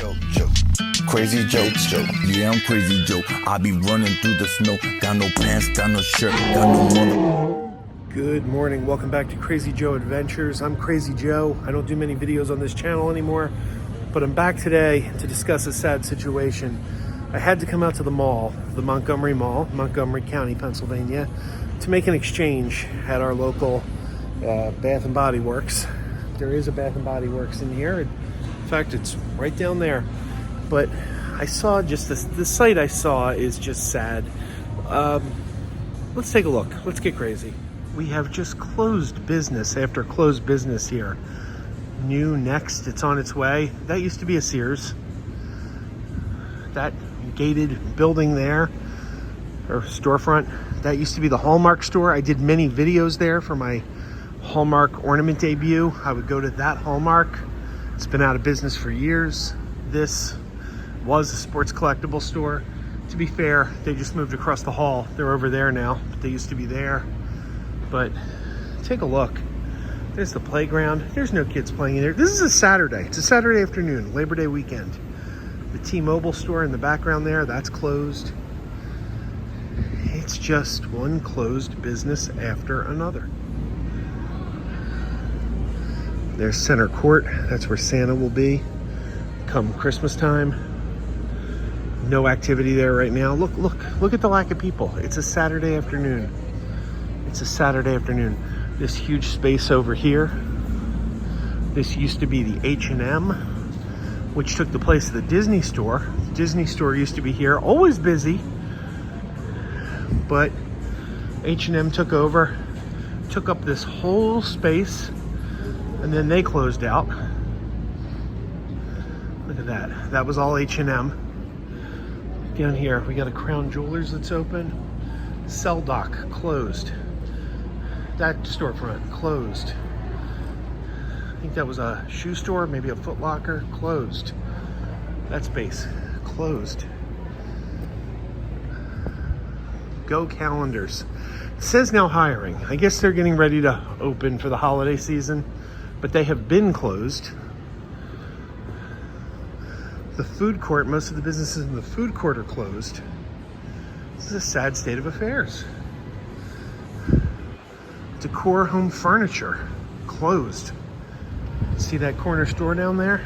Joe. Crazy Joe. Yeah, I'm Crazy Joe. I be running through the snow. Got no pants, got no shirt, got no mother. Good morning. Welcome back to Crazy Joe Adventures. I'm Crazy Joe. I don't do many videos on this channel anymore, but I'm back today to discuss a sad situation. I had to come out to the mall, the Montgomery Mall, Montgomery County, Pennsylvania, to make an exchange at our local Bath and Body Works. There is a Bath and Body Works in here. In fact, it's right down there. But I saw just this, the sight I saw is just sad. Let's take a look. Let's get crazy. We have just closed business after closed business here. New next, it's on its way. That used to be a Sears. That gated building there, or storefront, that used to be the Hallmark store. I did many videos there for my Hallmark ornament debut. I would go to that Hallmark. It's been out of business for years. This was a sports collectible store. To be fair, they just moved across the hall. They're over there now, but they used to be there. But take a look. There's the playground. There's no kids playing in there. This is a Saturday. It's a Saturday afternoon, Labor Day weekend. The T-Mobile store in the background there, that's closed. It's just one closed business after another. There's Center Court. That's where Santa will be come Christmas time. No activity there right now. Look at the lack of people. It's a Saturday afternoon. It's a Saturday afternoon. This huge space over here. This used to be the H&M, which took the place of the Disney store. The Disney store used to be here, always busy, but H&M took over, took up this whole space, and then they closed out. Look at that. That was all H&M. Down here, we got a Crown Jewelers that's open. Cell Dock closed. That storefront closed. I think that was a shoe store, maybe a Foot Locker, closed. That space closed. Go Calendars. It says now hiring. I guess they're getting ready to open for the holiday season, but they have been closed. The food court, most of the businesses in the food court are closed. This is a sad state of affairs. Decor Home Furniture closed. See that corner store down there?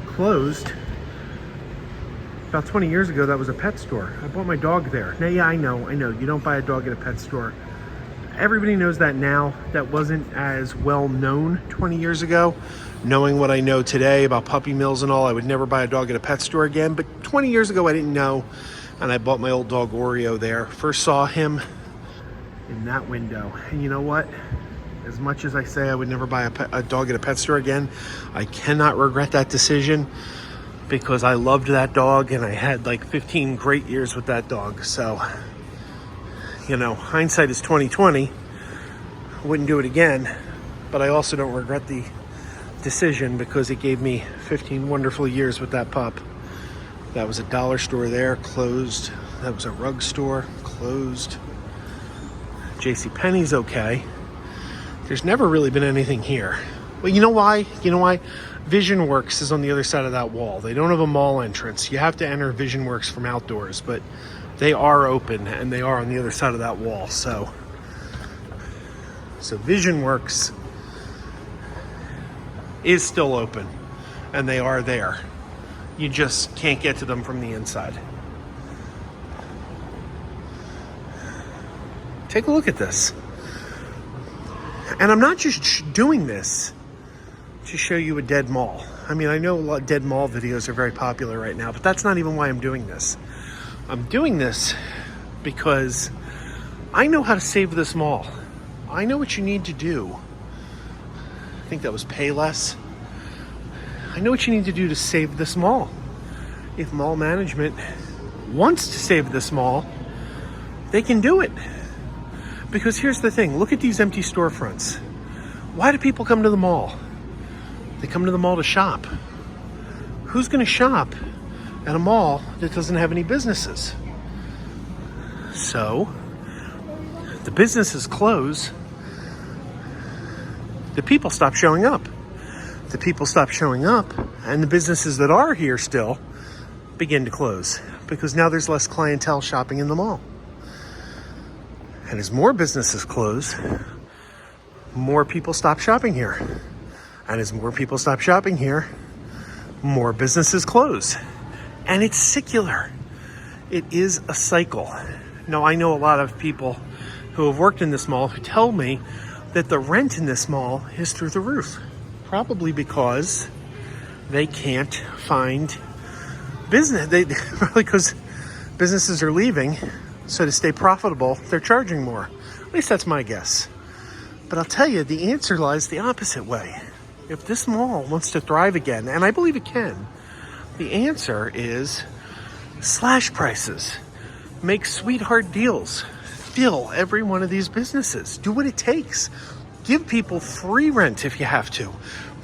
Closed. About 20 years ago, that was a pet store. I bought my dog there. Now, yeah, I know. You don't buy a dog at a pet store. Everybody knows that now. That wasn't as well known 20 years ago. Knowing what I know today about puppy mills and all, I would never buy a dog at a pet store again. But 20 years ago, I didn't know. And I bought my old dog Oreo there. First saw him in that window. And you know what? As much as I say I would never buy a dog at a pet store again, I cannot regret that decision because I loved that dog and I had like 15 great years with that dog. So, you know, hindsight is 20/20. Wouldn't do it again, but I also don't regret the decision because it gave me 15 wonderful years with that pup. That was a dollar store there, closed. That was a rug store, closed. JCPenney's okay. There's never really been anything here. Well, you know why? Vision Works is on the other side of that wall. They don't have a mall entrance. You have to enter Vision Works from outdoors, but they are open and they are on the other side of that wall. So Vision Works is still open and they are there. You just can't get to them from the inside. Take a look at this. And I'm not just doing this to show you a dead mall. I mean, I know a lot of dead mall videos are very popular right now, but that's not even why I'm doing this. I'm doing this because I know how to save this mall. I know what you need to do. I think that was Payless. I know what you need to do to save this mall. If mall management wants to save this mall, they can do it. Because here's the thing, look at these empty storefronts. Why do people come to the mall? They come to the mall to shop. Who's gonna shop at a mall that doesn't have any businesses? So, the businesses close, the people stop showing up. the people stop showing up, and the businesses that are here still begin to close, because now there's less clientele shopping in the mall. And as more businesses close, more people stop shopping here. And as more people stop shopping here, more businesses close. And it's secular. It is a cycle. Now, I know a lot of people who have worked in this mall who tell me that the rent in this mall is through the roof. Probably because they can't find business. Probably because businesses are leaving, so to stay profitable, they're charging more. At least that's my guess. But I'll tell you, the answer lies the opposite way. If this mall wants to thrive again, and I believe it can, the answer is slash prices. Make sweetheart deals. Fill every one of these businesses. Do what it takes. Give people free rent if you have to.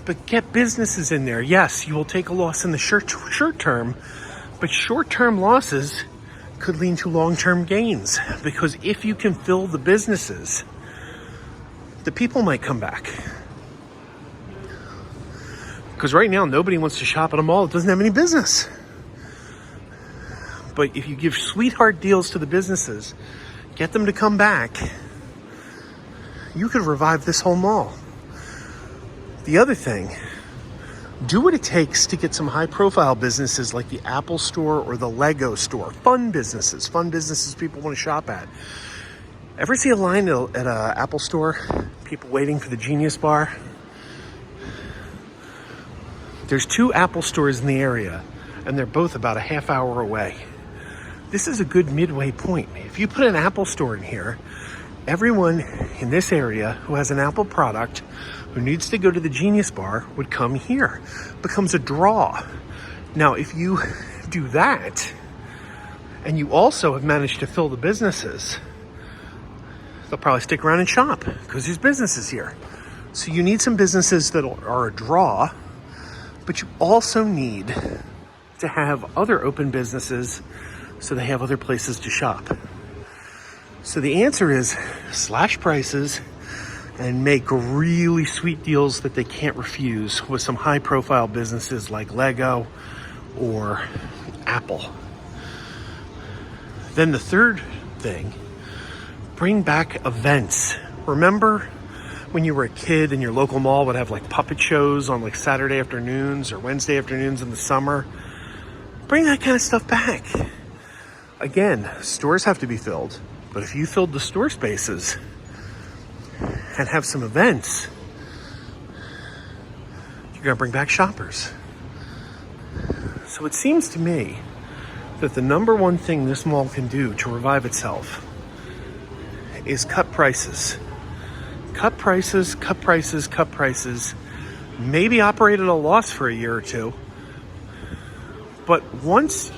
But get businesses in there. Yes, you will take a loss in the short term, but short-term losses could lead to long-term gains. Because if you can fill the businesses, the people might come back. Because right now, nobody wants to shop at a mall that doesn't have any business. But if you give sweetheart deals to the businesses, get them to come back, you could revive this whole mall. The other thing, do what it takes to get some high-profile businesses like the Apple Store or the Lego Store. Fun businesses people want to shop at. Ever see a line at an Apple Store? People waiting for the Genius Bar? There's 2 Apple stores in the area, and they're both about a half hour away. This is a good midway point. If you put an Apple Store in here, everyone in this area who has an Apple product who needs to go to the Genius Bar would come here. Becomes a draw. Now, if you do that, and you also have managed to fill the businesses, they'll probably stick around and shop because there's businesses here. So you need some businesses that are a draw, but you also need to have other open businesses so they have other places to shop. So the answer is slash prices and make really sweet deals that they can't refuse with some high-profile businesses like Lego or Apple. Then the third thing, bring back events. Remember when you were a kid and your local mall would have like puppet shows on like Saturday afternoons or Wednesday afternoons in the summer? Bring that kind of stuff back. Again, stores have to be filled, but if you filled the store spaces and have some events, you're gonna bring back shoppers. So it seems to me that the number one thing this mall can do to revive itself is cut prices. Cut prices, cut prices, cut prices. Maybe operate at a loss for a year or two. But once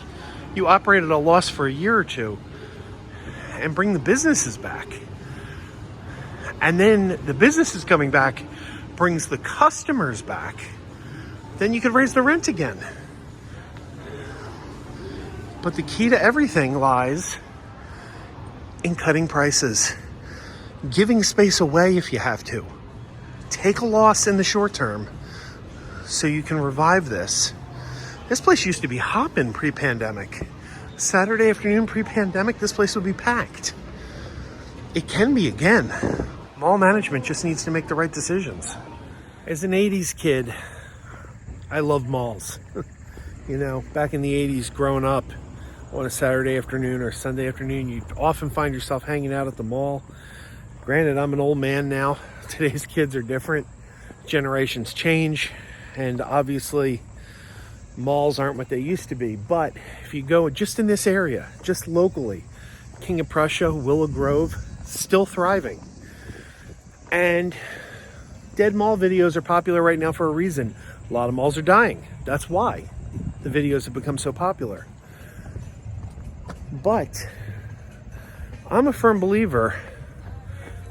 you operate at a loss for a year or two and bring the businesses back, and then the businesses coming back brings the customers back, then you could raise the rent again. But the key to everything lies in cutting prices. Giving space away if you have to. Take a loss in the short term so you can revive this. This place used to be hopping pre-pandemic. Saturday afternoon pre-pandemic, this place would be packed. It can be again. Mall management just needs to make the right decisions. As an 80s kid, I love malls. You know, back in the 80s, growing up on a Saturday afternoon or Sunday afternoon, you'd often find yourself hanging out at the mall. Granted, I'm an old man now. Today's kids are different. Generations change, and obviously malls aren't what they used to be. But if you go just in this area, just locally, King of Prussia, Willow Grove, still thriving. And dead mall videos are popular right now for a reason. A lot of malls are dying. That's why the videos have become so popular. But I'm a firm believer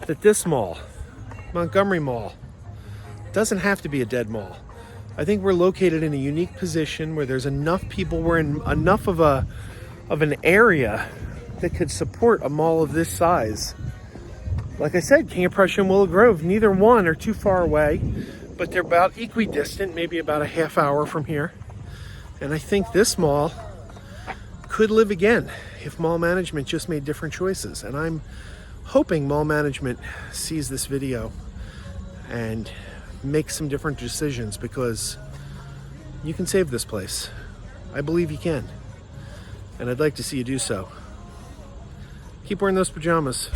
that this mall, Montgomery Mall, doesn't have to be a dead mall. I think we're located in a unique position where there's enough people, we're in enough of an area that could support a mall of this size. Like I said, King of Prussia and Willow Grove, neither one are too far away. but they're about equidistant, maybe about a half hour from here. And I think this mall could live again if mall management just made different choices. And I'm hoping mall management sees this video and makes some different decisions, because you can save this place. I believe you can. And I'd like to see you do so. Keep wearing those pajamas.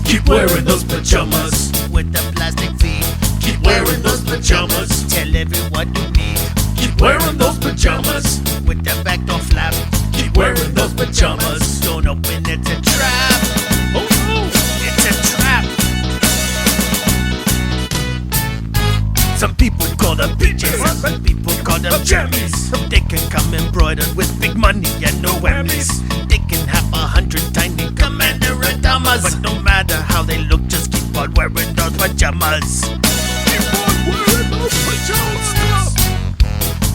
Keep wearing those pajamas with the plastic feet. Keep wearing those pajamas. Tell everyone you meet. Keep wearing those pajamas with the back door flap. Keep wearing those pajamas. Don't open, it's a trap. Oh no, it's a trap. Some people call them PJs, some people call them jammies. They can come embroidered with big money and no whammies. They can have 100 tiny commander pajamas, but no matter how they look, just keep on wearing those pajamas. Keep on wearing those pajamas.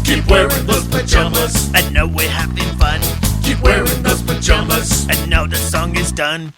Keep wearing those pajamas. I know we're having fun. Keep wearing those pajamas. And now the song is done.